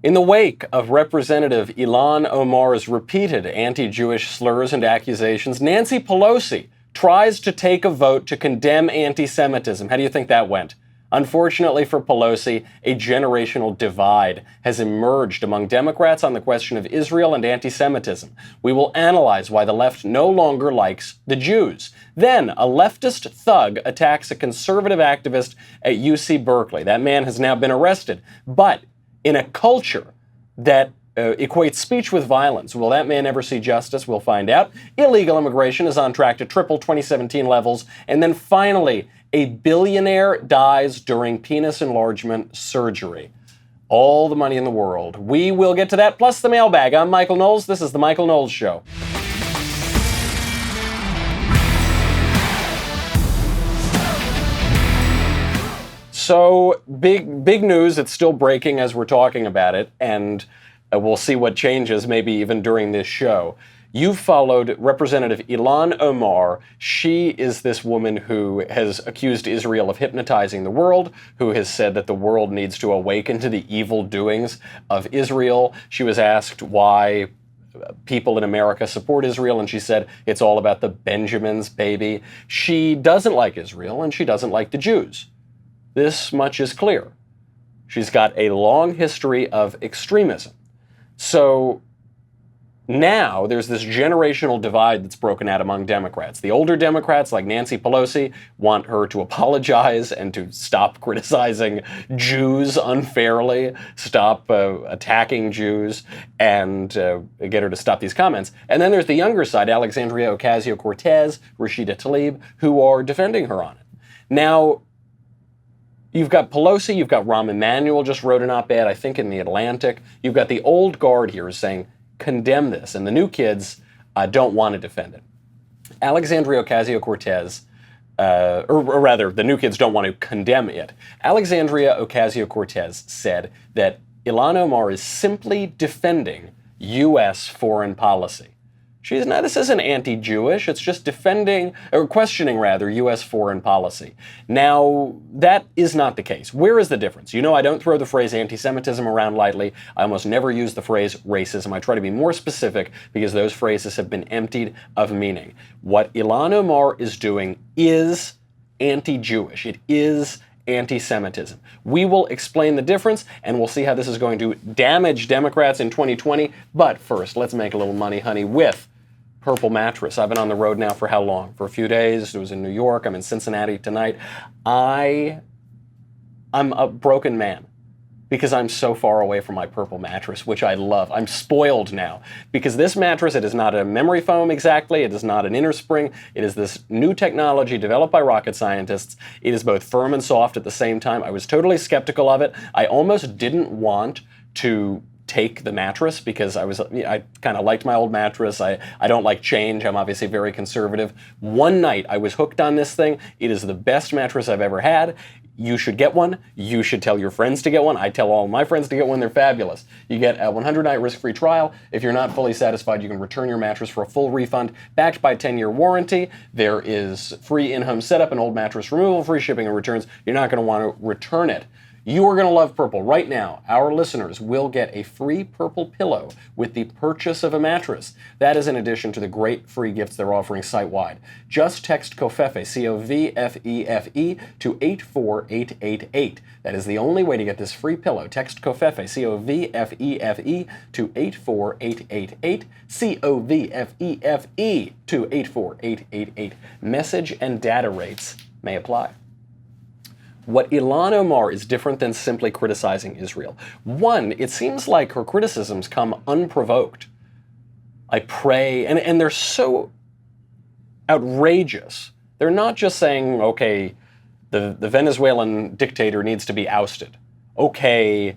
In the wake of Representative Ilhan Omar's repeated anti-Jewish slurs and accusations, Nancy Pelosi tries to take a vote to condemn anti-Semitism. How do you think that went? Unfortunately for Pelosi, a generational divide has emerged among Democrats on the question of Israel and anti-Semitism. We will analyze why the left no longer likes the Jews. Then, a leftist thug attacks a conservative activist at UC Berkeley. That man has now been arrested. But in a culture that equates speech with violence, will that man ever see justice? We'll find out. Illegal immigration is on track to triple 2017 levels. And then finally, a billionaire dies during penis enlargement surgery. All the money in the world. We will get to that, plus the mailbag. I'm Michael Knowles. This is The Michael Knowles Show. So, big news. It's still breaking as we're talking about it, and we'll see what changes, maybe even during this show. You've followed Representative Ilhan Omar. She is this woman who has accused Israel of hypnotizing the world, who has said that the world needs to awaken to the evil doings of Israel. She was asked why people in America support Israel, and she said it's all about the Benjamins, baby. She doesn't like Israel, and she doesn't like the Jews. This much is clear. She's got a long history of extremism. So now there's this generational divide that's broken out among Democrats. The older Democrats, like Nancy Pelosi, want her to apologize and to stop criticizing Jews unfairly, stop attacking Jews, and get her to stop these comments. And then there's the younger side, Alexandria Ocasio-Cortez, Rashida Tlaib, who are defending her on it. Now, you've got Pelosi, you've got Rahm Emanuel just wrote an op-ed, I think in The Atlantic. You've got the old guard here saying, condemn this, and the new kids don't want to defend it. Alexandria Ocasio-Cortez, or rather, the new kids don't want to condemn it. Alexandria Ocasio-Cortez said that Ilhan Omar is simply defending U.S. foreign policy. This isn't anti-Jewish, it's just defending, or questioning rather, U.S. foreign policy. Now, that is not the case. Where is the difference? You know, I don't throw the phrase anti-Semitism around lightly. I almost never use the phrase racism. I try to be more specific because those phrases have been emptied of meaning. What Ilhan Omar is doing is anti-Jewish. It is anti-Semitism. We will explain the difference, and we'll see how this is going to damage Democrats in 2020. But first, let's make a little money, honey, with Purple Mattress. I've been on the road now for how long? For a few days. It was in New York. I'm in Cincinnati tonight. I'm a broken man because I'm so far away from my Purple Mattress, which I love. I'm spoiled now because this mattress, it is not a memory foam exactly. It is not an inner spring. It is this new technology developed by rocket scientists. It is both firm and soft at the same time. I was totally skeptical of it. I almost didn't want to take the mattress because I kind of liked my old mattress. I don't like change. I'm obviously very conservative. One night I was hooked on this thing. It is the best mattress I've ever had. You should get one. You should tell your friends to get one. I tell all my friends to get one. They're fabulous. You get a 100-night risk-free trial. If you're not fully satisfied, you can return your mattress for a full refund, backed by a 10-year warranty. There is free in-home setup and old mattress removal, free shipping and returns. You're not going to want to return it. You are going to love Purple. Right now, our listeners will get a free Purple pillow with the purchase of a mattress. That is in addition to the great free gifts they're offering site-wide. Just text COVFEFE, C-O-V-F-E-F-E, to 84888. That is the only way to get this free pillow. Text COVFEFE, C-O-V-F-E-F-E, to 84888, C-O-V-F-E-F-E, to 84888. Message and data rates may apply. What Ilhan Omar is different than simply criticizing Israel. One, it seems like her criticisms come unprovoked. I pray, and they're so outrageous. They're not just saying, okay, the Venezuelan dictator needs to be ousted. Okay,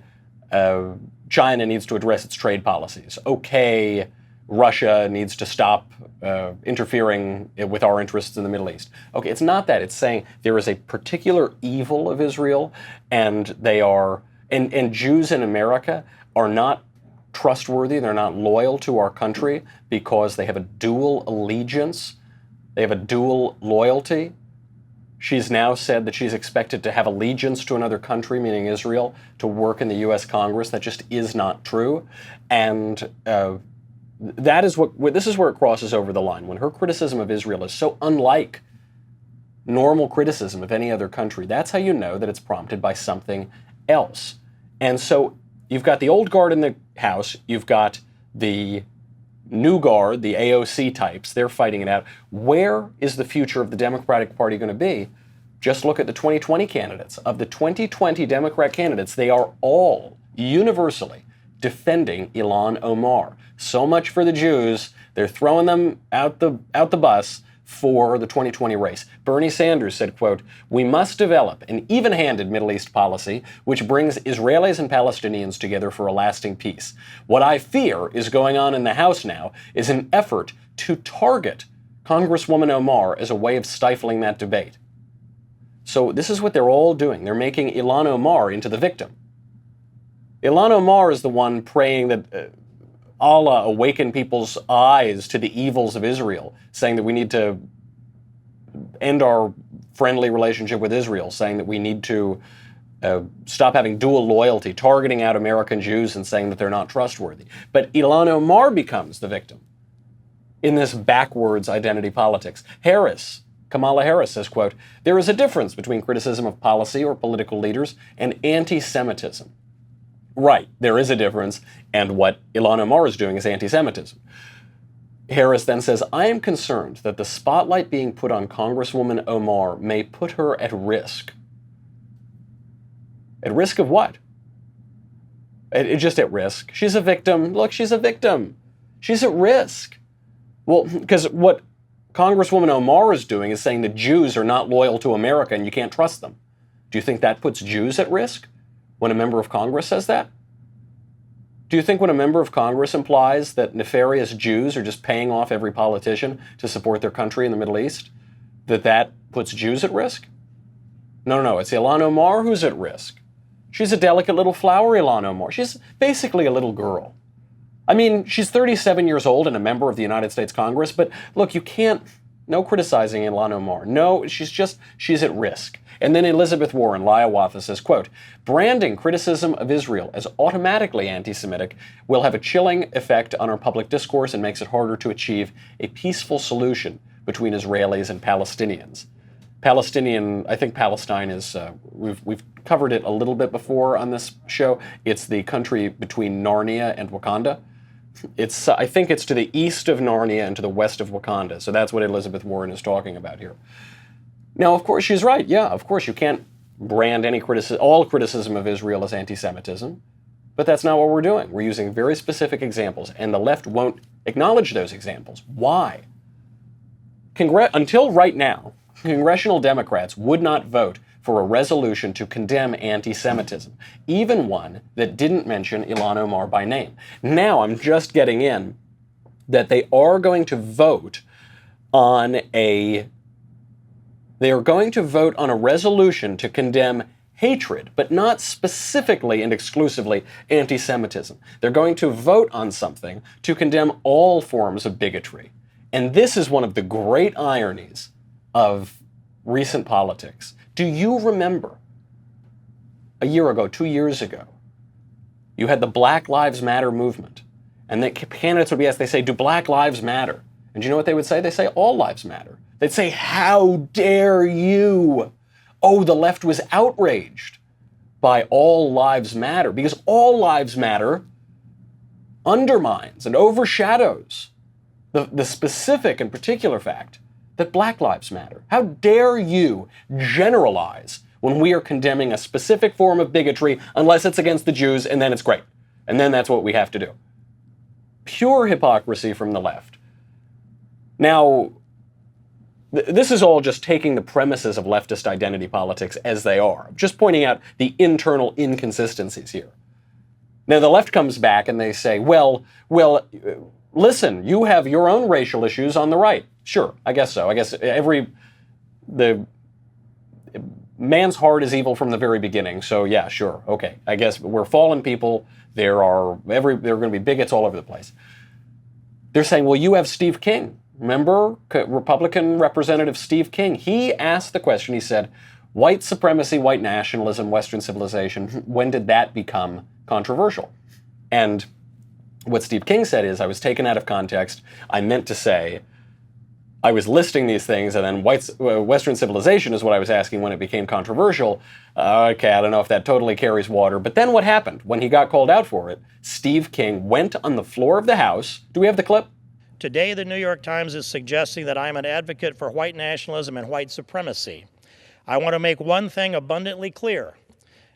China needs to address its trade policies. Okay, Russia needs to stop interfering with our interests in the Middle East. Okay, it's not that. It's saying there is a particular evil of Israel, and they are, and Jews in America are not trustworthy. They're not loyal to our country because they have a dual allegiance. They have a dual loyalty. She's now said that she's expected to have allegiance to another country, meaning Israel, to work in the U.S. Congress. That just is not true. And this is where it crosses over the line. When her criticism of Israel is so unlike normal criticism of any other country, that's how you know that it's prompted by something else. And so you've got the old guard in the House, you've got the new guard, the AOC types, they're fighting it out. Where is the future of the Democratic Party going to be? Just look at the 2020 candidates. Of the 2020 Democrat candidates, they are all universally defending Ilhan Omar. So much for the Jews. They're throwing them out the bus for the 2020 race. Bernie Sanders said, quote, "We must develop an even-handed Middle East policy which brings Israelis and Palestinians together for a lasting peace. What I fear is going on in the House now is an effort to target Congresswoman Omar as a way of stifling that debate." So this is what they're all doing. They're making Ilhan Omar into the victim. Ilhan Omar is the one praying that Allah awaken people's eyes to the evils of Israel, saying that we need to end our friendly relationship with Israel, saying that we need to stop having dual loyalty, targeting out American Jews and saying that they're not trustworthy. But Ilhan Omar becomes the victim in this backwards identity politics. Kamala Harris says, quote, "There is a difference between criticism of policy or political leaders and anti-Semitism." Right, there is a difference, and what Ilhan Omar is doing is anti-Semitism. Harris then says, "I am concerned that the spotlight being put on Congresswoman Omar may put her at risk." At risk of what? Just at risk. She's a victim. Look, she's a victim. She's at risk. Well, because what Congresswoman Omar is doing is saying that Jews are not loyal to America and you can't trust them. Do you think that puts Jews at risk when a member of Congress says that? Do you think when a member of Congress implies that nefarious Jews are just paying off every politician to support their country in the Middle East, that puts Jews at risk? No, it's Ilhan Omar who's at risk. She's a delicate little flower, Ilhan Omar. She's basically a little girl. I mean, she's 37 years old and a member of the United States Congress, but look, no criticizing Ilhan Omar. No, she's at risk. And then Elizabeth Warren, Hiawatha, says, quote, "Branding criticism of Israel as automatically anti-Semitic will have a chilling effect on our public discourse and makes it harder to achieve a peaceful solution between Israelis and Palestinians." I think Palestine is, we've covered it a little bit before on this show. It's the country between Narnia and Wakanda. I think it's to the east of Narnia and to the west of Wakanda. So that's what Elizabeth Warren is talking about here. Now, of course, she's right. Yeah, of course, you can't brand all criticism of Israel as anti-Semitism, but that's not what we're doing. We're using very specific examples, and the left won't acknowledge those examples. Why? Until right now, congressional Democrats would not vote for a resolution to condemn anti-Semitism, even one that didn't mention Ilhan Omar by name. Now, I'm just getting in that they are going to vote on a resolution to condemn hatred, but not specifically and exclusively anti-Semitism. They're going to vote on something to condemn all forms of bigotry. And this is one of the great ironies of recent politics. Do you remember a year ago, 2 years ago, you had the Black Lives Matter movement, and the candidates would be asked, they say, do Black Lives matter? And do you know what they would say? They say all lives matter. They'd say, how dare you? Oh, the left was outraged by all lives matter, because all lives matter undermines and overshadows the specific and particular fact that Black lives matter. How dare you generalize when we are condemning a specific form of bigotry unless it's against the Jews, and then it's great. And then that's what we have to do. Pure hypocrisy from the left. Now, this is all just taking the premises of leftist identity politics as they are, just pointing out the internal inconsistencies here. Now, the left comes back and they say, well, listen, you have your own racial issues on the right. Sure, I guess so. I guess the man's heart is evil from the very beginning. So yeah, sure, okay. I guess we're fallen people. There are going to be bigots all over the place. They're saying, well, you have Steve King. Remember, Republican Representative Steve King, he asked the question, he said, white supremacy, white nationalism, Western civilization, when did that become controversial? And what Steve King said is, I was taken out of context. I meant to say, I was listing these things, and then Western civilization is what I was asking when it became controversial. Okay, I don't know if that totally carries water. But then what happened? When he got called out for it, Steve King went on the floor of the House. Do we have the clip? Today, the New York Times is suggesting that I'm an advocate for white nationalism and white supremacy. I want to make one thing abundantly clear.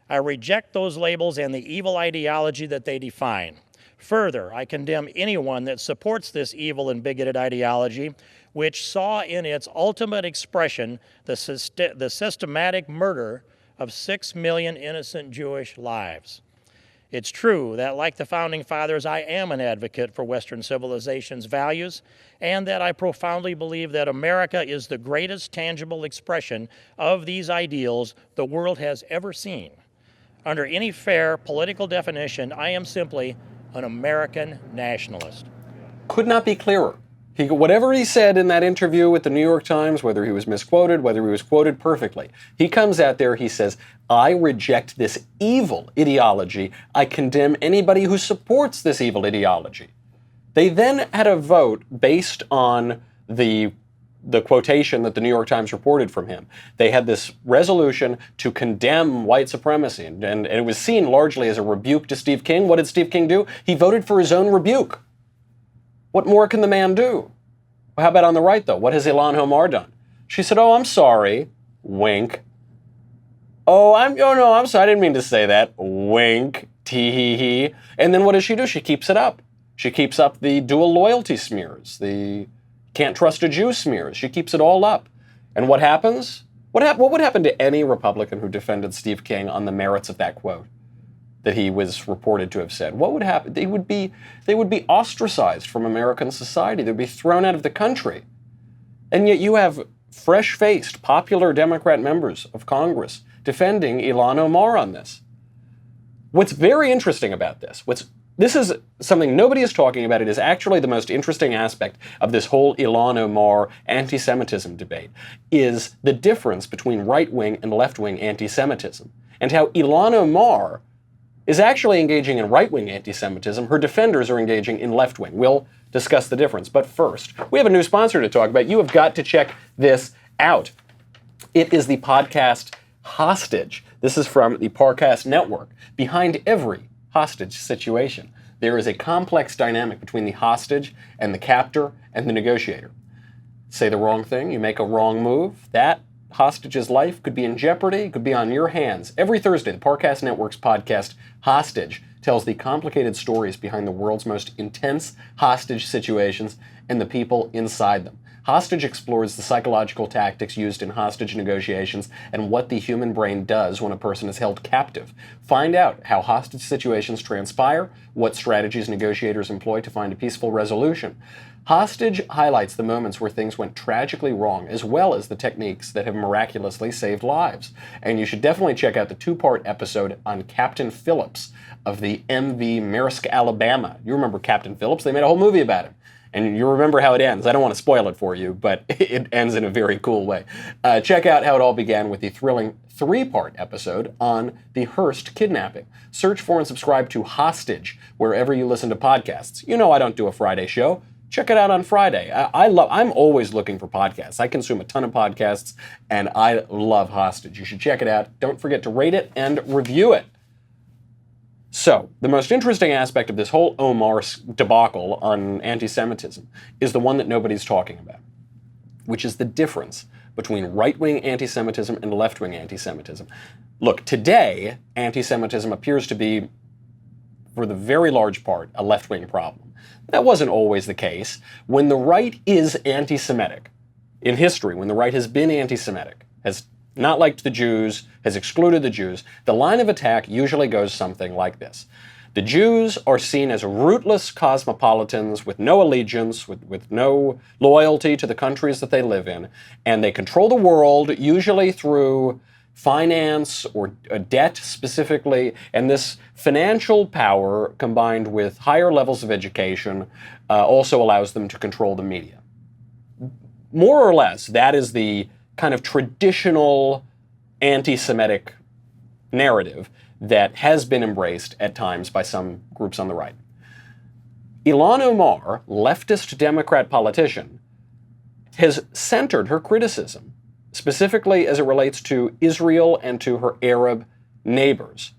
I reject those labels and the evil ideology that they define. Further, I condemn anyone that supports this evil and bigoted ideology, which saw in its ultimate expression the systematic murder of 6 million innocent Jewish lives. It's true that, like the Founding Fathers, I am an advocate for Western civilization's values, and that I profoundly believe that America is the greatest tangible expression of these ideals the world has ever seen. Under any fair political definition, I am simply an American nationalist. Could not be clearer. Whatever he said in that interview with the New York Times, whether he was misquoted, whether he was quoted perfectly, he comes out there, he says, I reject this evil ideology. I condemn anybody who supports this evil ideology. They then had a vote based on the quotation that the New York Times reported from him. They had this resolution to condemn white supremacy, and it was seen largely as a rebuke to Steve King. What did Steve King do? He voted for his own rebuke. What more can the man do? Well, how about on the right, though? What has Ilhan Omar done? She said, oh, I'm sorry. Wink. Oh, no, I'm sorry. I didn't mean to say that. Wink. Tee-hee-hee. And then what does she do? She keeps it up. She keeps up the dual loyalty smears, the can't trust a Jew smears. She keeps it all up. And what happens? What would happen to any Republican who defended Steve King on the merits of that quote that he was reported to have said? What would happen? They would be ostracized from American society. They'd be thrown out of the country. And yet you have fresh-faced, popular Democrat members of Congress defending Ilhan Omar on this. What's very interesting about this is something nobody is talking about. It is actually the most interesting aspect of this whole Ilhan Omar anti-Semitism debate, is the difference between right-wing and left-wing anti-Semitism, and how Ilhan Omar is actually engaging in right-wing anti-Semitism. Her defenders are engaging in left-wing. We'll discuss the difference. But first, we have a new sponsor to talk about. You have got to check this out. It is the podcast Hostage. This is from the Parcast Network. Behind every hostage situation, there is a complex dynamic between the hostage and the captor and the negotiator. Say the wrong thing, you make a wrong move, that hostage's life could be in jeopardy, could be on your hands. Every Thursday, the Parcast Network's podcast Hostage tells the complicated stories behind the world's most intense hostage situations and the people inside them. Hostage explores the psychological tactics used in hostage negotiations and what the human brain does when a person is held captive. Find out how hostage situations transpire, what strategies negotiators employ to find a peaceful resolution. Hostage highlights the moments where things went tragically wrong, as well as the techniques that have miraculously saved lives. And you should definitely check out the 2-part episode on Captain Phillips of the MV Maersk, Alabama. You remember Captain Phillips? They made a whole movie about him. And you remember how it ends. I don't want to spoil it for you, but it ends in a very cool way. Check out how it all began with the thrilling 3-part episode on the Hearst kidnapping. Search for and subscribe to Hostage wherever you listen to podcasts. You know I don't do a Friday show. Check it out on Friday. I'm always looking for podcasts. I consume a ton of podcasts, and I love Hostage. You should check it out. Don't forget to rate it and review it. So, the most interesting aspect of this whole Omar debacle on anti-Semitism is the one that nobody's talking about, which is the difference between right-wing anti-Semitism and left-wing anti-Semitism. Look, today, anti-Semitism appears to be, for the very large part, a left-wing problem. That wasn't always the case. When the right is anti-Semitic, in history, when the right has been anti-Semitic, has not liked the Jews, has excluded the Jews, the line of attack usually goes something like this. The Jews are seen as rootless cosmopolitans with no allegiance, with no loyalty to the countries that they live in, and they control the world, usually through finance or debt specifically, and this financial power combined with higher levels of education also allows them to control the media. more or less, that is the kind of traditional anti-Semitic narrative that has been embraced at times by some groups on the right. Ilhan Omar, leftist Democrat politician, has centered her criticism, specifically as it relates to Israel and to her Arab neighbors,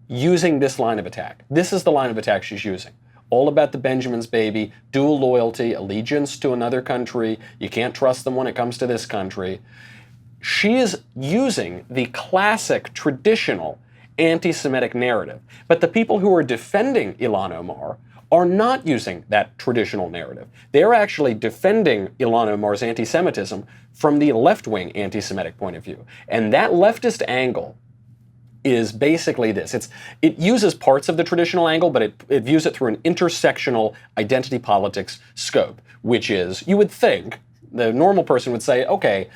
using this line of attack. This is the line of attack she's using. All about the Benjamin's baby, dual loyalty, allegiance to another country. You can't trust them when it comes to this country. She is using the classic, traditional anti-Semitic narrative. But the people who are defending Ilhan Omar are not using that traditional narrative. They're actually defending Ilhan Omar's anti-Semitism from the left-wing anti-Semitic point of view. And that leftist angle is basically this. It uses parts of the traditional angle, but it views it through an intersectional identity politics scope, which is, you would think, the normal person would say, okay,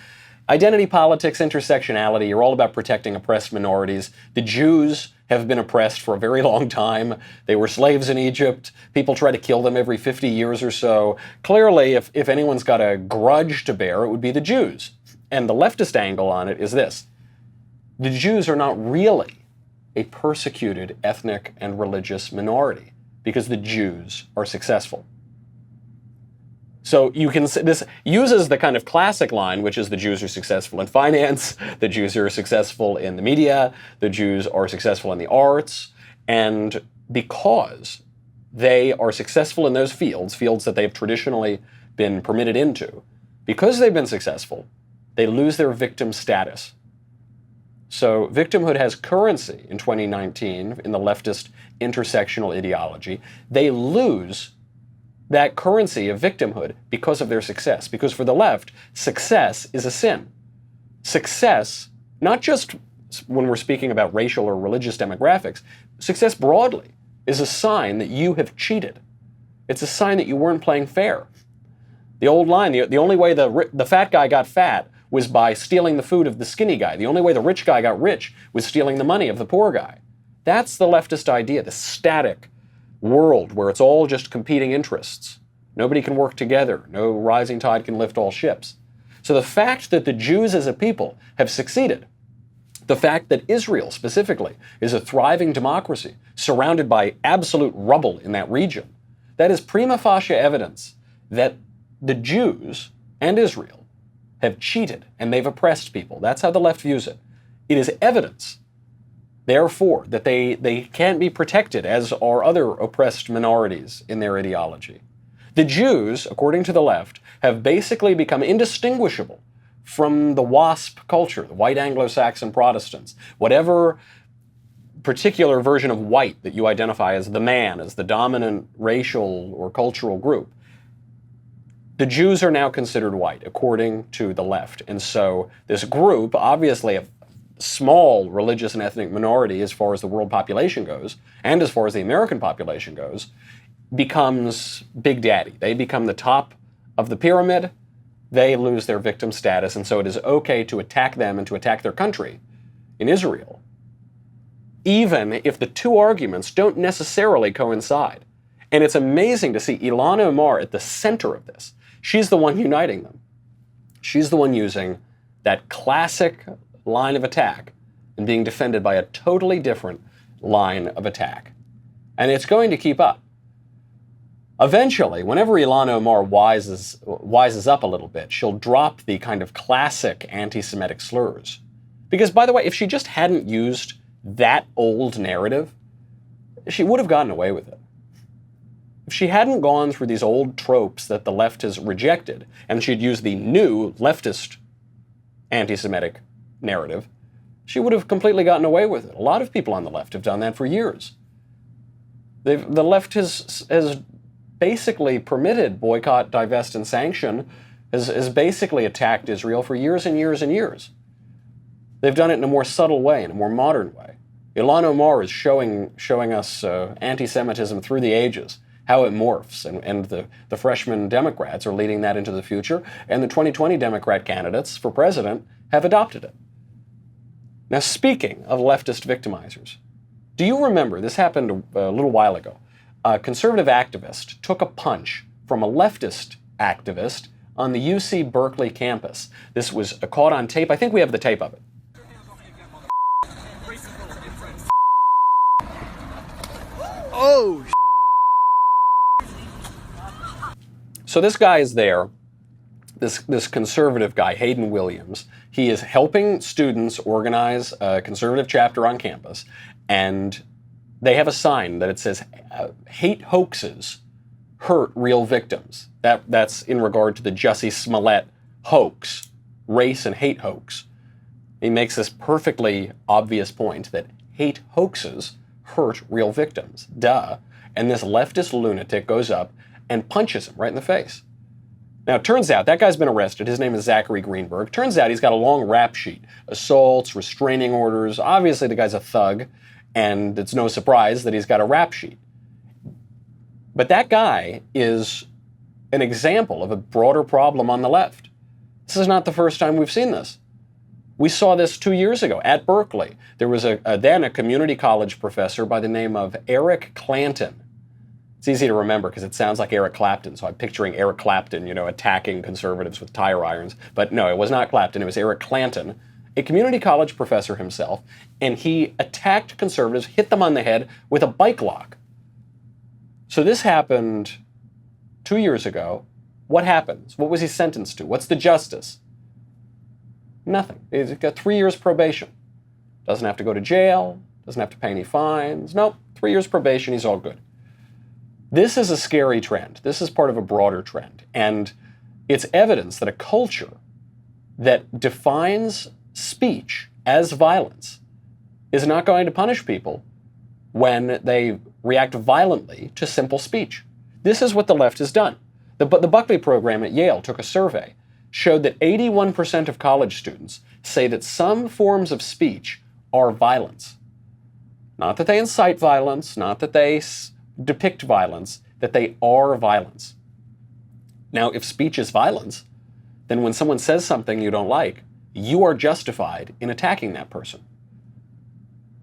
identity politics, intersectionality, you're all about protecting oppressed minorities. The Jews have been oppressed for a very long time. They were slaves in Egypt. People try to kill them every 50 years or so. Clearly, if anyone's got a grudge to bear, it would be the Jews. And the leftist angle on it is this. The Jews are not really a persecuted ethnic and religious minority because the Jews are successful. So you can, this uses the kind of classic line, which is the Jews are successful in finance, the Jews are successful in the media, the Jews are successful in the arts, and because they are successful in those fields that they've traditionally been permitted into, because they've been successful, they lose their victim status. So victimhood has currency in 2019 in the leftist intersectional ideology. They lose that currency of victimhood because of their success. Because for the left, success is a sin. Success, not just when we're speaking about racial or religious demographics, success broadly is a sign that you have cheated. It's a sign that you weren't playing fair. The old line, the only way the fat guy got fat was by stealing the food of the skinny guy. The only way the rich guy got rich was stealing the money of the poor guy. That's the leftist idea, the static world where it's all just competing interests. Nobody can work together. No rising tide can lift all ships. So the fact that the Jews as a people have succeeded, the fact that Israel specifically is a thriving democracy surrounded by absolute rubble in that region, that is prima facie evidence that the Jews and Israel have cheated and they've oppressed people. That's how the left views it. It is evidence, therefore, that they can't be protected as are other oppressed minorities in their ideology. The Jews, according to the left, have basically become indistinguishable from the WASP culture, the white Anglo-Saxon Protestants. Whatever particular version of white that you identify as the man, as the dominant racial or cultural group, the Jews are now considered white, according to the left. And so this group, obviously a small religious and ethnic minority as far as the world population goes, and as far as the American population goes, becomes Big Daddy. They become the top of the pyramid. They lose their victim status, and so it is okay to attack them and to attack their country in Israel, even if the two arguments don't necessarily coincide. And it's amazing to see Ilhan Omar at the center of this. She's the one uniting them. She's the one using that classic line of attack and being defended by a totally different line of attack. And it's going to keep up. Eventually, whenever Ilhan Omar wises up a little bit, she'll drop the kind of classic anti-Semitic slurs. Because, by the way, if she just hadn't used that old narrative, she would have gotten away with it. If she hadn't gone through these old tropes that the left has rejected, and she'd used the new leftist anti-Semitic narrative, she would have completely gotten away with it. A lot of people on the left have done that for years. The left has basically permitted boycott, divest, and sanction, has basically attacked Israel for years and years and years. They've done it in a more subtle way, in a more modern way. Ilhan Omar is showing us anti-Semitism through the ages, how it morphs, and the freshman Democrats are leading that into the future, and the 2020 Democrat candidates for president have adopted it. Now, speaking of leftist victimizers, do you remember, this happened a little while ago, a conservative activist took a punch from a leftist activist on the UC Berkeley campus. This was caught on tape. I think we have the tape of it. Oh, So this guy is there, this conservative guy, Hayden Williams. He is helping students organize a conservative chapter on campus, and they have a sign that it says, hate hoaxes hurt real victims. That's in regard to the Jussie Smollett hoax, race and hate hoax. He makes this perfectly obvious point that hate hoaxes hurt real victims. Duh. And this leftist lunatic goes up and punches him right in the face. Now, it turns out that guy's been arrested. His name is Zachary Greenberg. Turns out he's got a long rap sheet. Assaults, restraining orders. Obviously, the guy's a thug, and it's no surprise that he's got a rap sheet. But that guy is an example of a broader problem on the left. This is not the first time we've seen this. We saw this 2 years ago at Berkeley. There was then a community college professor by the name of Eric Clanton. It's easy to remember because it sounds like Eric Clapton, so I'm picturing Eric Clapton, attacking conservatives with tire irons. But no, it was not Clapton, it was Eric Clanton, a community college professor himself, and he attacked conservatives, hit them on the head with a bike lock. So this happened 2 years ago. What happens? What was he sentenced to? What's the justice? Nothing. He's got 3 years probation. Doesn't have to go to jail, doesn't have to pay any fines. Nope, 3 years probation, he's all good. This is a scary trend. This is part of a broader trend. And it's evidence that a culture that defines speech as violence is not going to punish people when they react violently to simple speech. This is what the left has done. The Buckley program at Yale took a survey, showed that 81% of college students say that some forms of speech are violence. Not that they incite violence, not that they depict violence, that they are violence. Now, if speech is violence, then when someone says something you don't like, you are justified in attacking that person.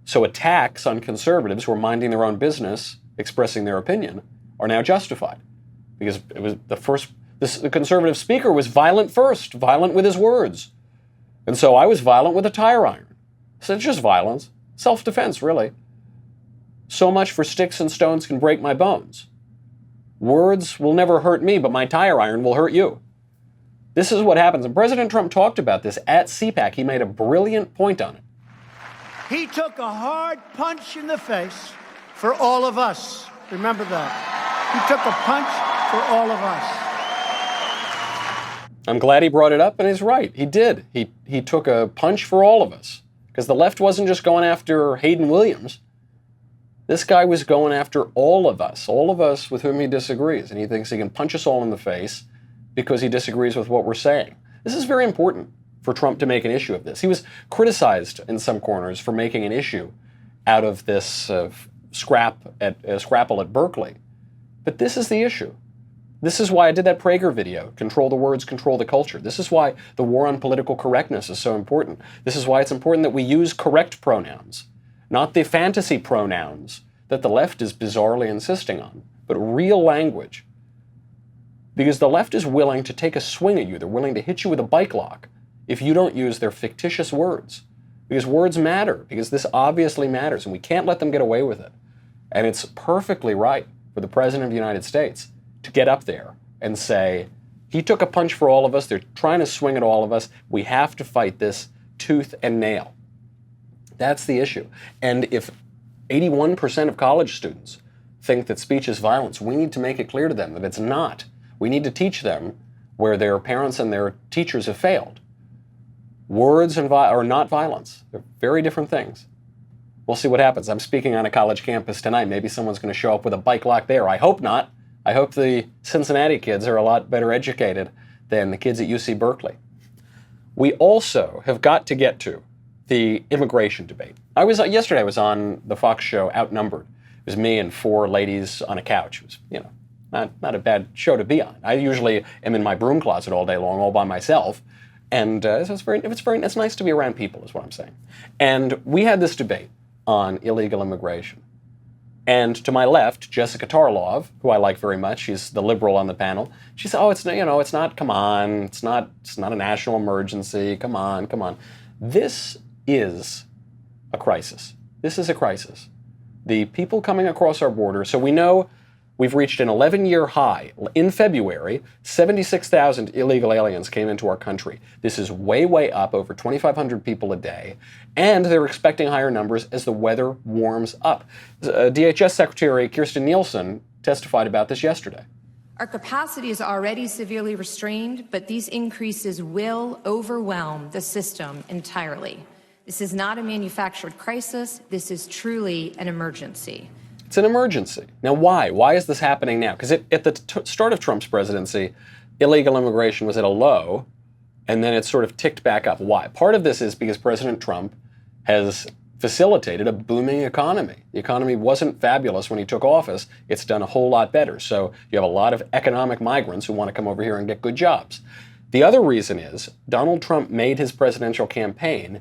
So attacks on conservatives who are minding their own business, expressing their opinion, are now justified. Because it was the conservative speaker was violent first, violent with his words. And so I was violent with a tire iron. So it's just violence. Self-defense, really. So much for sticks and stones can break my bones. Words will never hurt me, but my tire iron will hurt you. This is what happens. And President Trump talked about this at CPAC. He made a brilliant point on it. he took a hard punch in the face for all of us. Remember that. He took a punch for all of us. I'm glad he brought it up, and he's right. He did. He took a punch for all of us. Because the left wasn't just going after Hayden Williams. This guy was going after all of us with whom he disagrees. And he thinks he can punch us all in the face because he disagrees with what we're saying. This is very important for Trump to make an issue of this. He was criticized in some corners for making an issue out of this scrapple at Berkeley. But this is the issue. This is why I did that Prager video, Control the Words, Control the Culture. This is why the war on political correctness is so important. This is why it's important that we use correct pronouns, not the fantasy pronouns that the left is bizarrely insisting on, but real language. Because the left is willing to take a swing at you. They're willing to hit you with a bike lock if you don't use their fictitious words. Because words matter, because this obviously matters, and we can't let them get away with it. And it's perfectly right for the President of the United States to get up there and say, he took a punch for all of us, they're trying to swing at all of us, we have to fight this tooth and nail. That's the issue. And if 81% of college students think that speech is violence, we need to make it clear to them that it's not. We need to teach them where their parents and their teachers have failed. Words are not violence. They're very different things. We'll see what happens. I'm speaking on a college campus tonight. Maybe someone's going to show up with a bike lock there. I hope not. I hope the Cincinnati kids are a lot better educated than the kids at UC Berkeley. We also have got to get to the immigration debate. Yesterday I was on the Fox show Outnumbered. It was me and 4 ladies on a couch. It was, not a bad show to be on. I usually am in my broom closet all day long, all by myself. And so it's nice to be around people, is what I'm saying. And we had this debate on illegal immigration. And to my left, Jessica Tarlov, who I like very much, she's the liberal on the panel. She said, "Oh, it's not. Come on, it's not a national emergency. Come on." This is a crisis. This is a crisis. The people coming across our border. So we know we've reached an 11-year high. In February, 76,000 illegal aliens came into our country. This is way, way up, over 2,500 people a day. And they're expecting higher numbers as the weather warms up. DHS Secretary Kirstjen Nielsen testified about this yesterday. Our capacity is already severely restrained, but these increases will overwhelm the system entirely. This is not a manufactured crisis. This is truly an emergency. It's an emergency. Now, why? Why is this happening now? Because at the start of Trump's presidency, illegal immigration was at a low, and then it sort of ticked back up. Why? Part of this is because President Trump has facilitated a booming economy. The economy wasn't fabulous when he took office. It's done a whole lot better. So you have a lot of economic migrants who want to come over here and get good jobs. The other reason is Donald Trump made his presidential campaign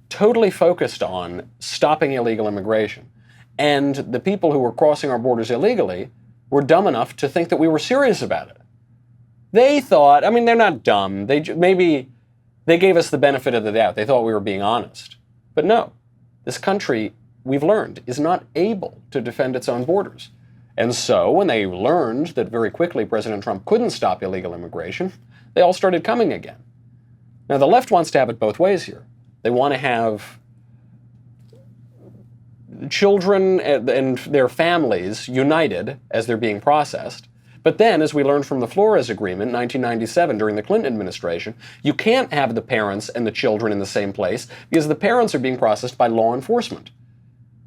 totally focused on stopping illegal immigration. And the people who were crossing our borders illegally were dumb enough to think that we were serious about it. They thought, I mean, they're not dumb. Maybe they gave us the benefit of the doubt. They thought we were being honest. But no, this country, we've learned, is not able to defend its own borders. And so when they learned that very quickly President Trump couldn't stop illegal immigration, they all started coming again. Now, the left wants to have it both ways here. They want to have children and their families united as they're being processed. But then, as we learned from the Flores Agreement in 1997 during the Clinton administration, you can't have the parents and the children in the same place because the parents are being processed by law enforcement.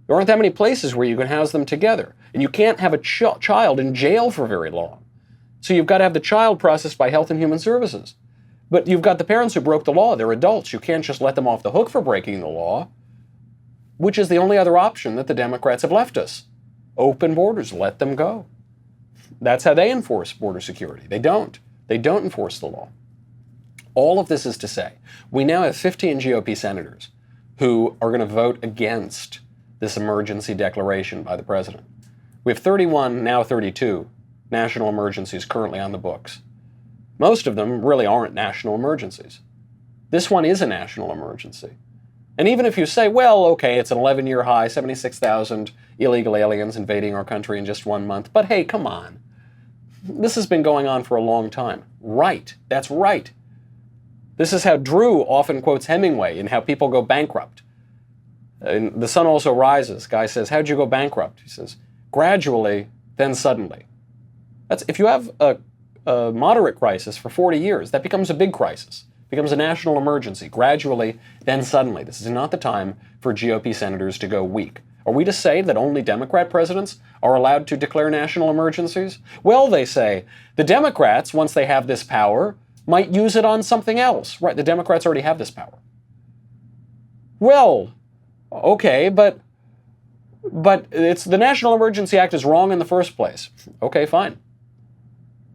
There aren't that many places where you can house them together. And you can't have a child in jail for very long. So you've got to have the child processed by Health and Human Services. But you've got the parents who broke the law. They're adults. You can't just let them off the hook for breaking the law, which is the only other option that the Democrats have left us. Open borders, let them go. That's how they enforce border security. They don't. They don't enforce the law. All of this is to say, we now have 15 GOP senators who are going to vote against this emergency declaration by the president. We have 31, now 32, national emergencies currently on the books. Most of them really aren't national emergencies. This one is a national emergency. And even if you say, well, okay, it's an 11-year high, 76,000 illegal aliens invading our country in just 1 month, but hey, come on. This has been going on for a long time. Right, that's right. This is how Drew often quotes Hemingway in How People Go Bankrupt. In The Sun Also Rises, guy says, how'd you go bankrupt? He says, gradually, then suddenly. If you have a moderate crisis for 40 years, that becomes a big crisis. Becomes a national emergency, gradually, then suddenly. This is not the time for GOP senators to go weak. Are we to say that only Democrat presidents are allowed to declare national emergencies? Well, they say, the Democrats, once they have this power, might use it on something else. Right, the Democrats already have this power. Well, okay, but it's the National Emergency Act is wrong in the first place. Okay, fine.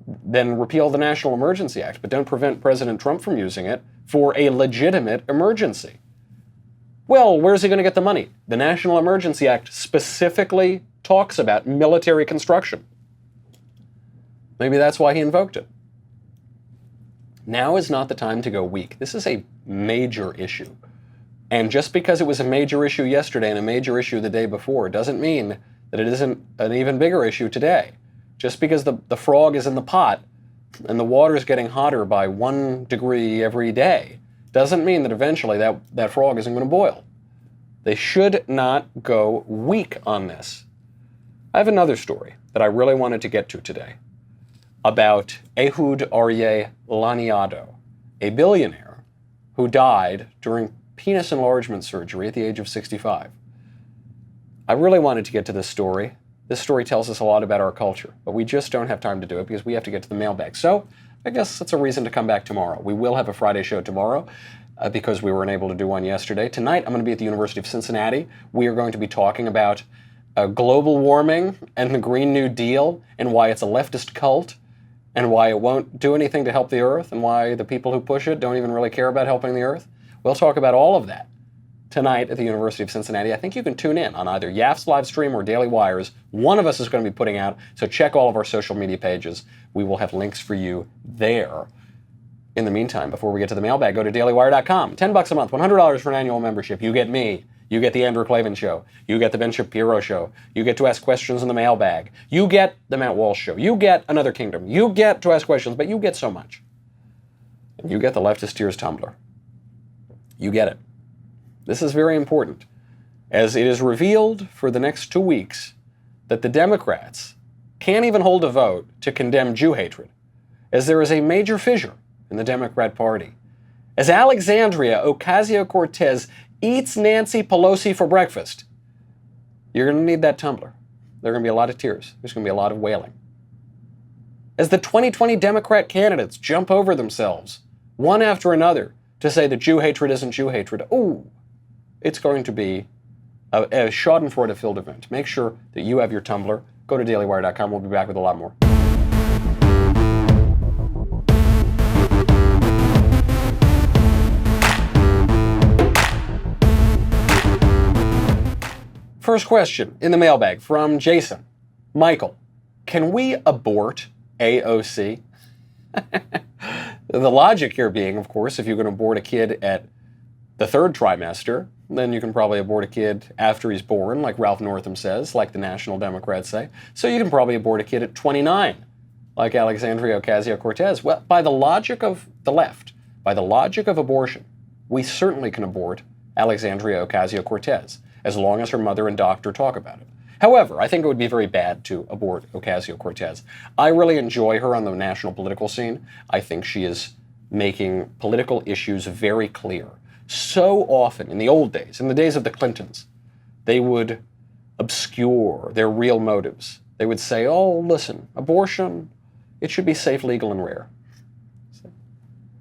Then repeal the National Emergency Act, but don't prevent President Trump from using it for a legitimate emergency. Well, where's he going to get the money? The National Emergency Act specifically talks about military construction. Maybe that's why he invoked it. Now is not the time to go weak. This is a major issue. And just because it was a major issue yesterday and a major issue the day before doesn't mean that it isn't an even bigger issue today. Just because the frog is in the pot and the water is getting hotter by 1 degree every day doesn't mean that eventually that frog isn't going to boil. They should not go weak on this. I have another story that I really wanted to get to today about Ehud Aryeh Laniado, a billionaire who died during penis enlargement surgery at the age of 65. I really wanted to get to this story. This story tells us a lot about our culture, but we just don't have time to do it because we have to get to the mailbag. So I guess that's a reason to come back tomorrow. We will have a Friday show tomorrow because we weren't able to do one yesterday. Tonight, I'm going to be at the University of Cincinnati. We are going to be talking about global warming and the Green New Deal and why it's a leftist cult and why it won't do anything to help the Earth and why the people who push it don't even really care about helping the Earth. We'll talk about all of that tonight at the University of Cincinnati. I think you can tune in on either Yaft's live stream or Daily Wire's. One of us is going to be putting out, so check all of our social media pages. We will have links for you there. In the meantime, before we get to the mailbag, go to dailywire.com. $10 a month, $100 for an annual membership. You get me. You get the Andrew Klavan Show. You get the Ben Shapiro Show. You get to ask questions in the mailbag. You get the Matt Walsh Show. You get Another Kingdom. You get to ask questions, but you get so much. And you get the Leftist Tears Tumblr. You get it. This is very important, as it is revealed for the next 2 weeks that the Democrats can't even hold a vote to condemn Jew hatred, as there is a major fissure in the Democrat Party. As Alexandria Ocasio-Cortez eats Nancy Pelosi for breakfast, you're going to need that Tumblr. There are going to be a lot of tears. There's going to be a lot of wailing. As the 2020 Democrat candidates jump over themselves, one after another, to say that Jew hatred isn't Jew hatred, it's going to be a schadenfreude-filled event. Make sure that you have your Tumblr. Go to dailywire.com. We'll be back with a lot more. First question in the mailbag from Jason. Michael, can we abort AOC? The logic here being, of course, if you're going to abort a kid at the 3rd trimester, then you can probably abort a kid after he's born, like Ralph Northam says, like the National Democrats say. So you can probably abort a kid at 29, like Alexandria Ocasio-Cortez. Well, by the logic of the left, by the logic of abortion, we certainly can abort Alexandria Ocasio-Cortez, as long as her mother and doctor talk about it. However, I think it would be very bad to abort Ocasio-Cortez. I really enjoy her on the national political scene. I think she is making political issues very clear. So often, in the old days, in the days of the Clintons, they would obscure their real motives. They would say, oh, listen, abortion, it should be safe, legal, and rare.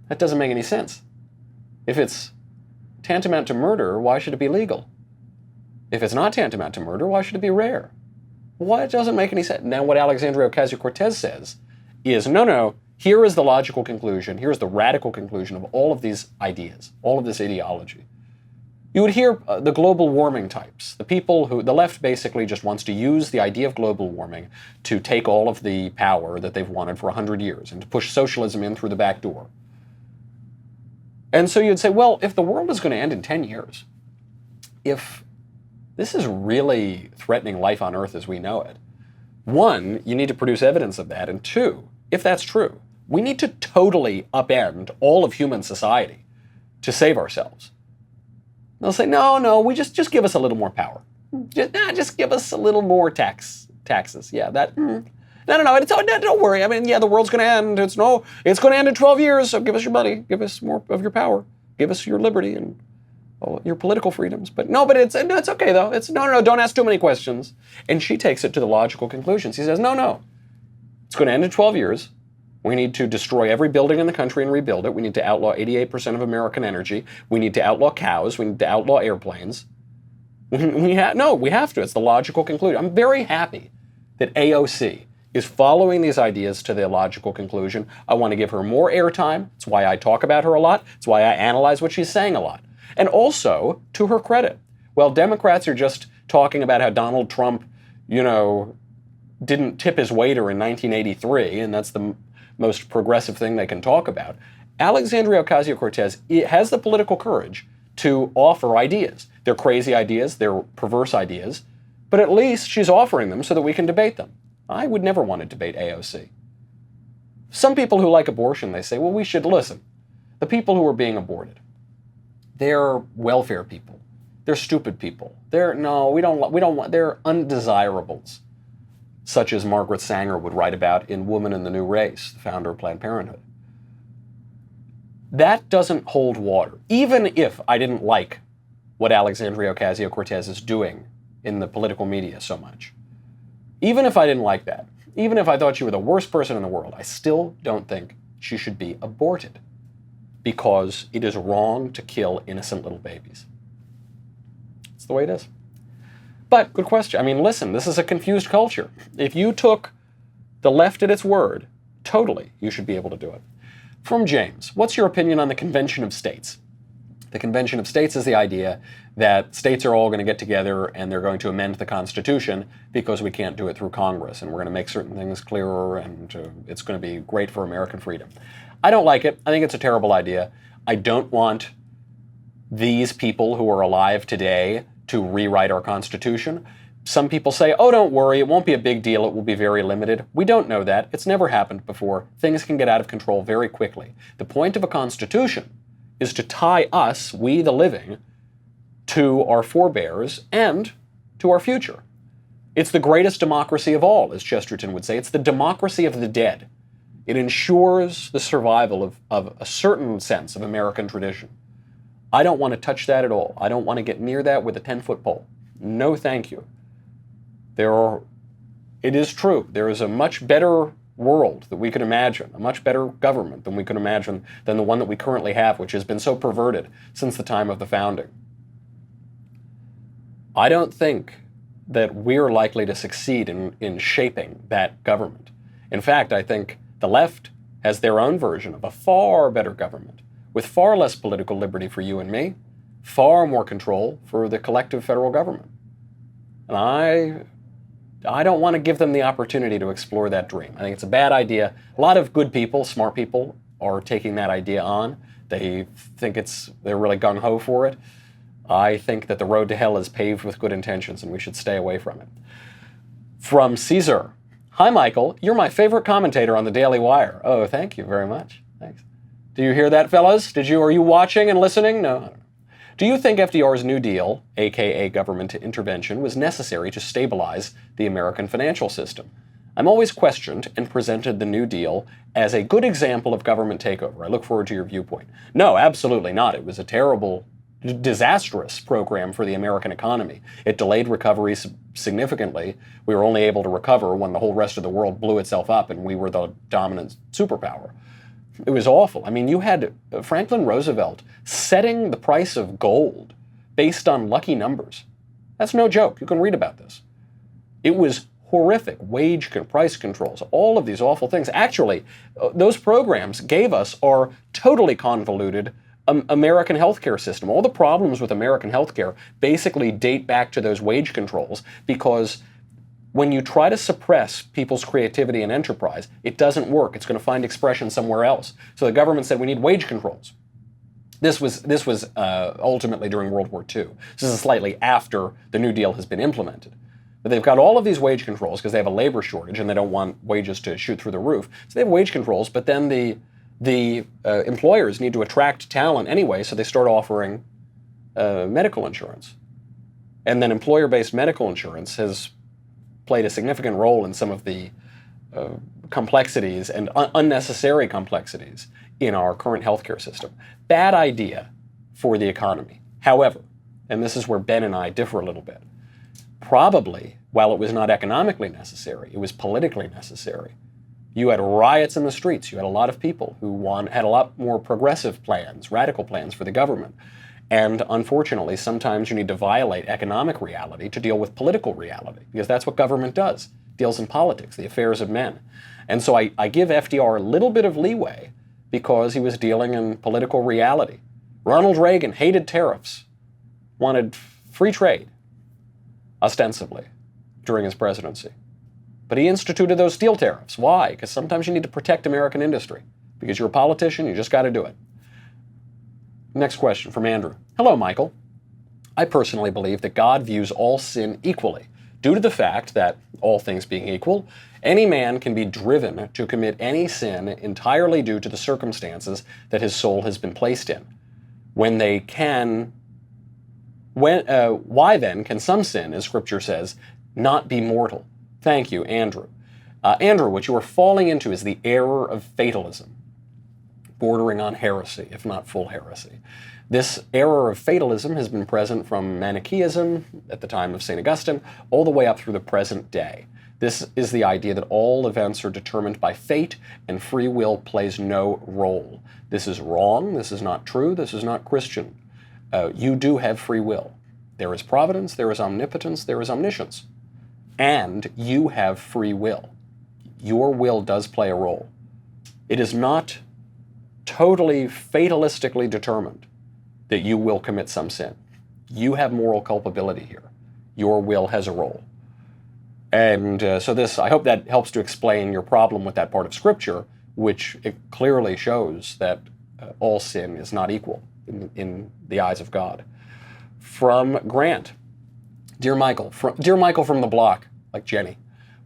That doesn't make any sense. If it's tantamount to murder, why should it be legal? If it's not tantamount to murder, why should it be rare? Why? It doesn't make any sense. Now, what Alexandria Ocasio-Cortez says is, no, here is the logical conclusion, here's the radical conclusion of all of these ideas, all of this ideology. You would hear the global warming types, the people who, the left basically just wants to use the idea of global warming to take all of the power that they've wanted for 100 years and to push socialism in through the back door. And so you'd say, well, if the world is going to end in 10 years, if this is really threatening life on Earth as we know it, one, you need to produce evidence of that, and two, if that's true, we need to totally upend all of human society to save ourselves. They'll say, no, we just give us a little more power. Just give us a little more taxes. Yeah, that. No, don't worry. I mean, yeah, the world's going to end. It's going to end in 12 years. So give us your money. Give us more of your power. Give us your liberty and your political freedoms. But it's okay though. It's no. Don't ask too many questions. And she takes it to the logical conclusion. She says, no. It's going to end in 12 years. We need to destroy every building in the country and rebuild it. We need to outlaw 88% of American energy. We need to outlaw cows. We need to outlaw airplanes. We have to. It's the logical conclusion. I'm very happy that AOC is following these ideas to their logical conclusion. I want to give her more airtime. That's why I talk about her a lot. That's why I analyze what she's saying a lot. And also, to her credit, while Democrats are just talking about how Donald Trump, didn't tip his waiter in 1983, and that's the most progressive thing they can talk about, Alexandria Ocasio-Cortez has the political courage to offer ideas. They're crazy ideas, they're perverse ideas, but at least she's offering them so that we can debate them. I would never want to debate AOC. Some people who like abortion, they say, well, we should listen. The people who are being aborted, they're welfare people. They're stupid people. They're undesirables, such as Margaret Sanger would write about in Woman in the New Race, the founder of Planned Parenthood. That doesn't hold water. Even if I didn't like what Alexandria Ocasio-Cortez is doing in the political media so much, even if I didn't like that, even if I thought she were the worst person in the world, I still don't think she should be aborted because it is wrong to kill innocent little babies. It's the way it is. But, good question. I mean, listen, this is a confused culture. If you took the left at its word, totally, you should be able to do it. From James, what's your opinion on the Convention of States? The Convention of States is the idea that states are all going to get together and they're going to amend the Constitution because we can't do it through Congress, and we're going to make certain things clearer, and it's going to be great for American freedom. I don't like it. I think it's a terrible idea. I don't want these people who are alive today to rewrite our Constitution. Some people say, oh, don't worry, it won't be a big deal, it will be very limited. We don't know that. It's never happened before. Things can get out of control very quickly. The point of a Constitution is to tie us, we the living, to our forebears and to our future. It's the greatest democracy of all, as Chesterton would say. It's the democracy of the dead. It ensures the survival of a certain sense of American tradition. I don't want to touch that at all. I don't want to get near that with a 10-foot pole. No, thank you. It is true, there is a much better world that we could imagine, a much better government than we could imagine than the one that we currently have, which has been so perverted since the time of the founding. I don't think that we're likely to succeed in shaping that government. In fact, I think the left has their own version of a far better government, with far less political liberty for you and me, far more control for the collective federal government. And I don't want to give them the opportunity to explore that dream. I think it's a bad idea. A lot of good people, smart people, are taking that idea on. They think they're really gung-ho for it. I think that the road to hell is paved with good intentions, and we should stay away from it. From Caesar. Hi, Michael. You're my favorite commentator on the Daily Wire. Oh, thank you very much. Thanks. Do you hear that, fellas? Are you watching and listening? No, I don't know. Do you think FDR's New Deal, aka government intervention, was necessary to stabilize the American financial system? I'm always questioned and presented the New Deal as a good example of government takeover. I look forward to your viewpoint. No, absolutely not. It was a terrible, disastrous program for the American economy. It delayed recovery significantly. We were only able to recover when the whole rest of the world blew itself up and we were the dominant superpower. It was awful. I mean, you had Franklin Roosevelt setting the price of gold based on lucky numbers. That's no joke. You can read about this. It was horrific. Price controls, all of these awful things. Actually, those programs gave us our totally convoluted American healthcare system. All the problems with American healthcare basically date back to those wage controls, because when you try to suppress people's creativity and enterprise, it doesn't work. It's going to find expression somewhere else. So the government said we need wage controls. This was ultimately during World War II. This is slightly after the New Deal has been implemented. But they've got all of these wage controls because they have a labor shortage and they don't want wages to shoot through the roof. So they have wage controls, but then the employers need to attract talent anyway, so they start offering medical insurance. And then employer-based medical insurance has played a significant role in some of the complexities and unnecessary complexities in our current healthcare system. Bad idea for the economy. However, and this is where Ben and I differ a little bit, probably, while it was not economically necessary, it was politically necessary. You had riots in the streets. You had a lot of people who had a lot more progressive plans, radical plans for the government. And unfortunately, sometimes you need to violate economic reality to deal with political reality, because that's what government does. It deals in politics, the affairs of men. And so I give FDR a little bit of leeway because he was dealing in political reality. Ronald Reagan hated tariffs, wanted free trade, ostensibly, during his presidency. But he instituted those steel tariffs. Why? Because sometimes you need to protect American industry. Because you're a politician, you just got to do it. Next question from Andrew. Hello, Michael. I personally believe that God views all sin equally, due to the fact that, all things being equal, any man can be driven to commit any sin entirely due to the circumstances that his soul has been placed in. Why then can some sin, as Scripture says, not be mortal? Thank you, Andrew. Andrew, what you are falling into is the error of fatalism, bordering on heresy, if not full heresy. This error of fatalism has been present from Manichaeism at the time of St. Augustine all the way up through the present day. This is the idea that all events are determined by fate and free will plays no role. This is wrong, this is not true, this is not Christian. You do have free will. There is providence, there is omnipotence, there is omniscience. And you have free will. Your will does play a role. It is not totally fatalistically determined that you will commit some sin. You have moral culpability here. Your will has a role. And so this, I hope that helps to explain your problem with that part of Scripture, which it clearly shows that all sin is not equal in the eyes of God. From Grant, Dear Michael from the block, like Jenny,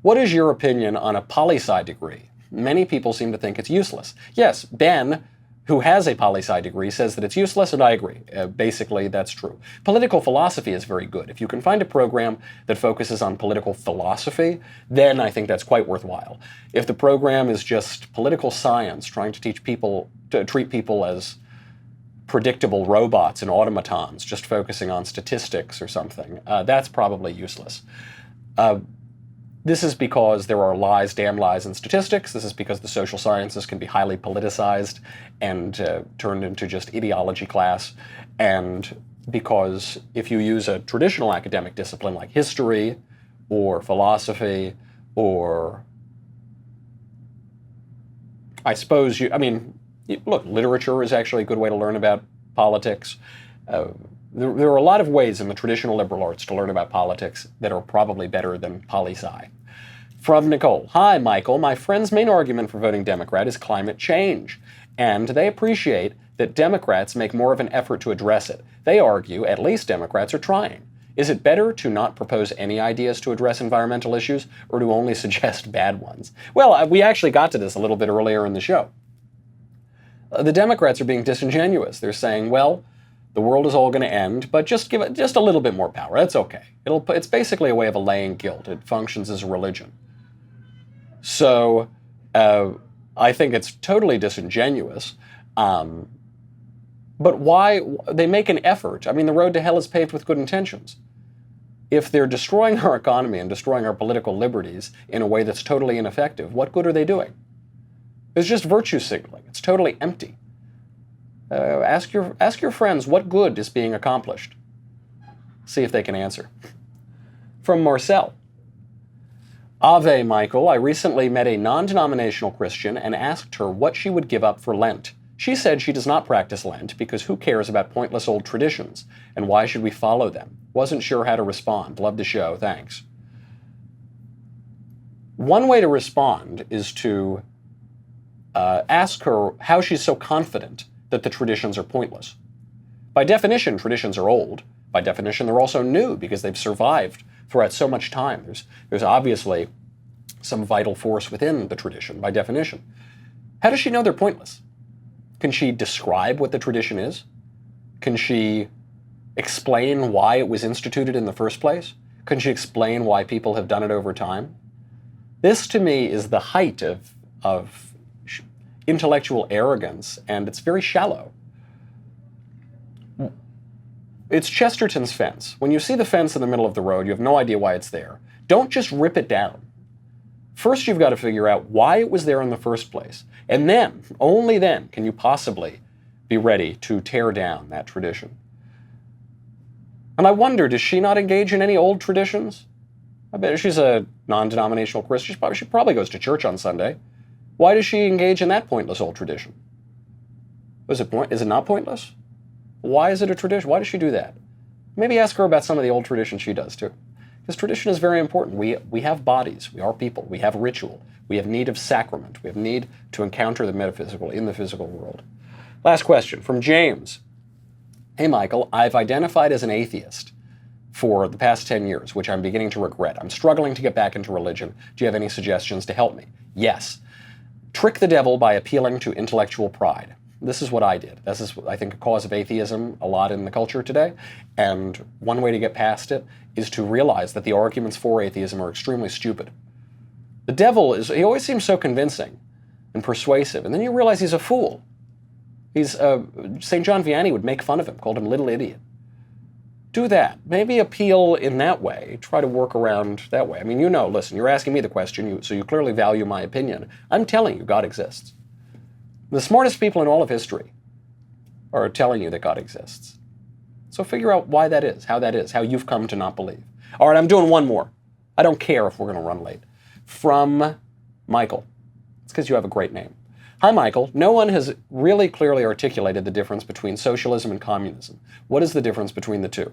what is your opinion on a poli-sci degree? Many people seem to think it's useless. Yes, Ben, who has a poli-sci degree, says that it's useless, and I agree. Basically, that's true. Political philosophy is very good. If you can find a program that focuses on political philosophy, then I think that's quite worthwhile. If the program is just political science, trying to teach people to treat people as predictable robots and automatons, just focusing on statistics or something, that's probably useless. This is because there are lies, damn lies in statistics. This is because the social sciences can be highly politicized and turned into just ideology class. And because if you use a traditional academic discipline like history or philosophy or look, literature is actually a good way to learn about politics. There are a lot of ways in the traditional liberal arts to learn about politics that are probably better than poli-sci. From Nicole, hi Michael, my friend's main argument for voting Democrat is climate change, and they appreciate that Democrats make more of an effort to address it. They argue at least Democrats are trying. Is it better to not propose any ideas to address environmental issues, or to only suggest bad ones? Well, we actually got to this a little bit earlier in the show. The Democrats are being disingenuous. They're saying, well, the world is all going to end, but just give it just a little bit more power. That's okay. It's basically a way of allaying guilt. It functions as a religion. So I think it's totally disingenuous. But why? They make an effort. I mean, the road to hell is paved with good intentions. If they're destroying our economy and destroying our political liberties in a way that's totally ineffective, what good are they doing? It's just virtue signaling. It's totally empty. Ask your friends what good is being accomplished. See if they can answer. From Marcel. Ave, Michael, I recently met a non-denominational Christian and asked her what she would give up for Lent. She said she does not practice Lent because who cares about pointless old traditions, and why should we follow them? Wasn't sure how to respond. Love the show. Thanks. One way to respond is to ask her how she's so confident that the traditions are pointless. By definition, traditions are old. By definition, they're also new because they've survived throughout so much time. There's obviously some vital force within the tradition, by definition. How does she know they're pointless? Can she describe what the tradition is? Can she explain why it was instituted in the first place? Can she explain why people have done it over time? This, to me, is the height of intellectual arrogance, and it's very shallow. It's Chesterton's fence. When you see the fence in the middle of the road, you have no idea why it's there. Don't just rip it down. First, you've got to figure out why it was there in the first place. And then, only then, can you possibly be ready to tear down that tradition. And I wonder, does she not engage in any old traditions? I bet she's a non-denominational Christian. She probably goes to church on Sunday. Why does she engage in that pointless old tradition? Is it not pointless? Why is it a tradition? Why does she do that? Maybe ask her about some of the old traditions she does too. Because tradition is very important. We have bodies. We are people. We have ritual. We have need of sacrament. We have need to encounter the metaphysical in the physical world. Last question from James. Hey, Michael, I've identified as an atheist for the past 10 years, which I'm beginning to regret. I'm struggling to get back into religion. Do you have any suggestions to help me? Yes. Trick the devil by appealing to intellectual pride. This is what I did. This is, I think, a cause of atheism a lot in the culture today. And one way to get past it is to realize that the arguments for atheism are extremely stupid. The devil he always seems so convincing and persuasive, and then you realize he's a fool. St. John Vianney would make fun of him, called him little idiot. Do that. Maybe appeal in that way. Try to work around that way. I mean, listen, you're asking me the question, so you clearly value my opinion. I'm telling you, God exists. The smartest people in all of history are telling you that God exists. So figure out why that is, how you've come to not believe. All right, I'm doing one more. I don't care if we're going to run late. From Michael. It's because you have a great name. Hi, Michael. No one has really clearly articulated the difference between socialism and communism. What is the difference between the two?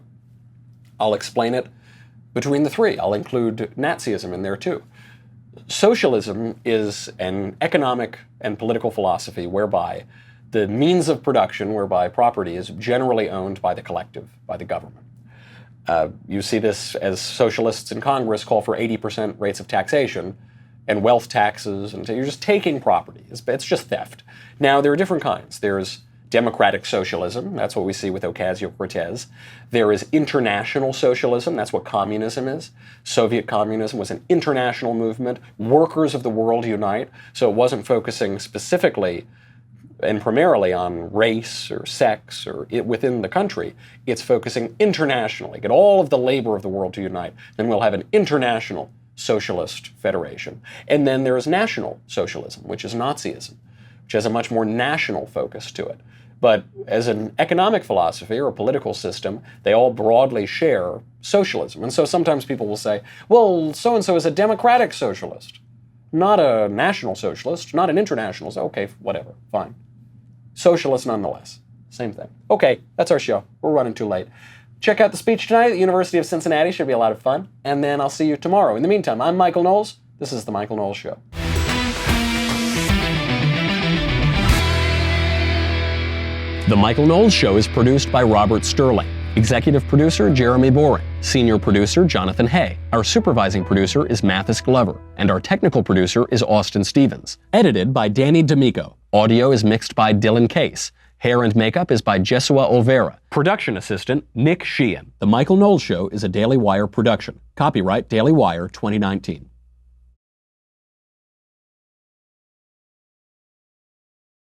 I'll explain it between the three. I'll include Nazism in there too. Socialism is an economic and political philosophy whereby the means of production, whereby property is generally owned by the collective, by the government. You see this as socialists in Congress call for 80% rates of taxation and wealth taxes, and so you're just taking property. It's just theft. Now, there are different kinds. There's democratic socialism. That's what we see with Ocasio-Cortez. There is international socialism. That's what communism is. Soviet communism was an international movement. Workers of the world unite. So it wasn't focusing specifically and primarily on race or sex or within the country. It's focusing internationally. Get all of the labor of the world to unite. Then we'll have an international socialist federation. And then there is national socialism, which is Nazism, which has a much more national focus to it. But as an economic philosophy or a political system, they all broadly share socialism. And so sometimes people will say, well, so-and-so is a democratic socialist, not a national socialist, not an international. Okay, whatever, fine. Socialist nonetheless. Same thing. Okay, that's our show. We're running too late. Check out the speech tonight at the University of Cincinnati. Should be a lot of fun. And then I'll see you tomorrow. In the meantime, I'm Michael Knowles. This is The Michael Knowles Show. The Michael Knowles Show is produced by Robert Sterling. Executive producer, Jeremy Boring. Senior producer, Jonathan Hay. Our supervising producer is Mathis Glover. And our technical producer is Austin Stevens. Edited by Danny D'Amico. Audio is mixed by Dylan Case. Hair and makeup is by Jesua Olvera. Production assistant, Nick Sheehan. The Michael Knowles Show is a Daily Wire production. Copyright Daily Wire 2019.